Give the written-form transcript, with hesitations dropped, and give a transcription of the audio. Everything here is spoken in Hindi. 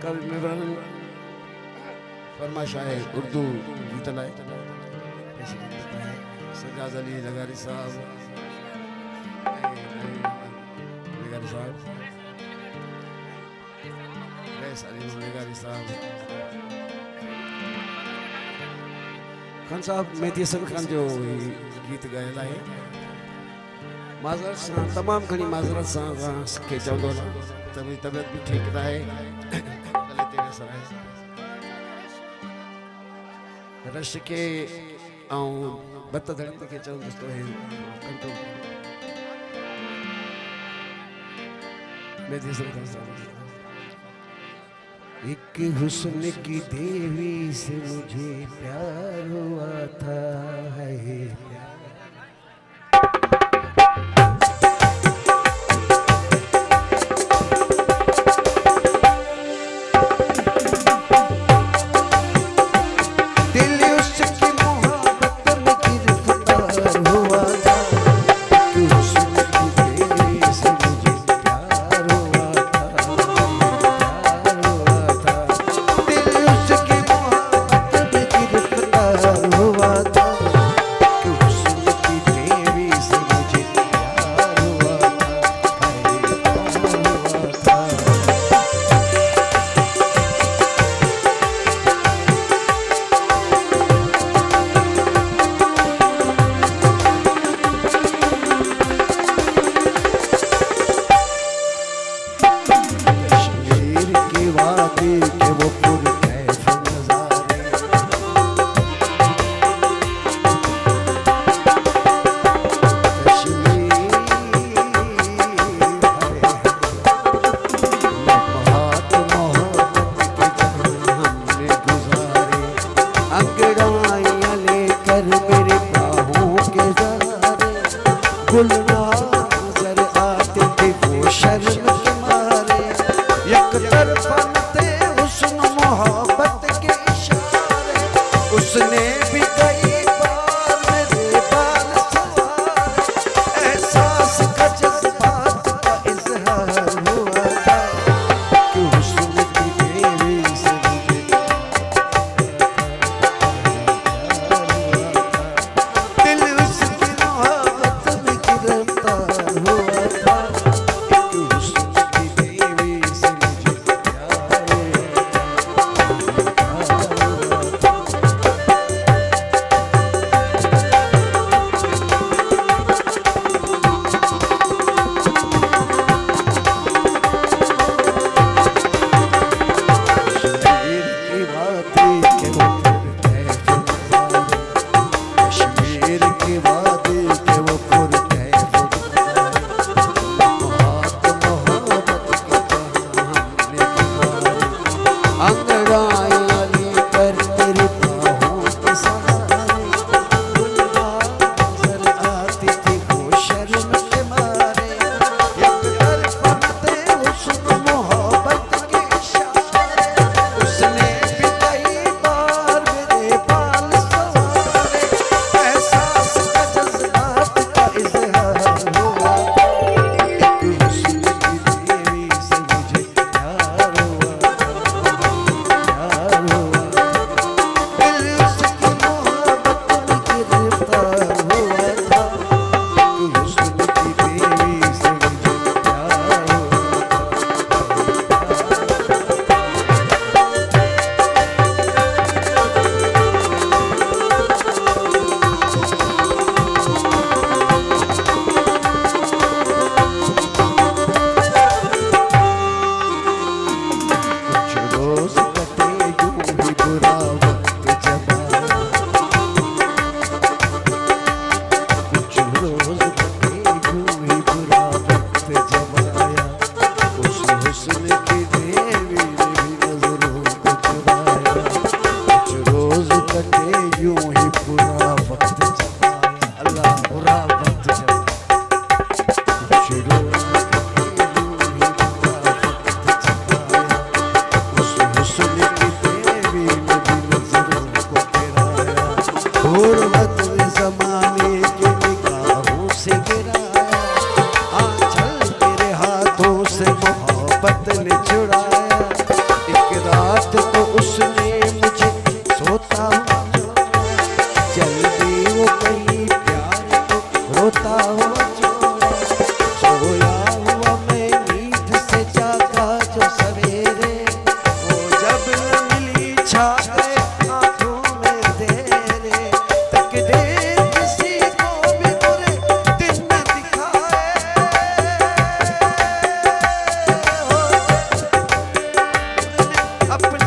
कल मेमोरन फरमाइश है उर्दू गीत लाए सजाद अली लगारी साहब लगारी साहब रेस अली लगारी साहब खान साहब मेहदी हसन खान जो गीत ॻायल आहे माज़रत सां तमामु घणी माज़रत सां खे चवंदो न त मुंहिंजी तबियत बि ठीकु न आहे गले ते असर आहे रश खे ऐं बत धड़क खे चवंदुसि त कंट्रोल मेहदी हसन खान साहब एक हुस्न की देवी से मुझे प्यार हुआ था है से मोहब्बत ने छुड़ाया, एक अपने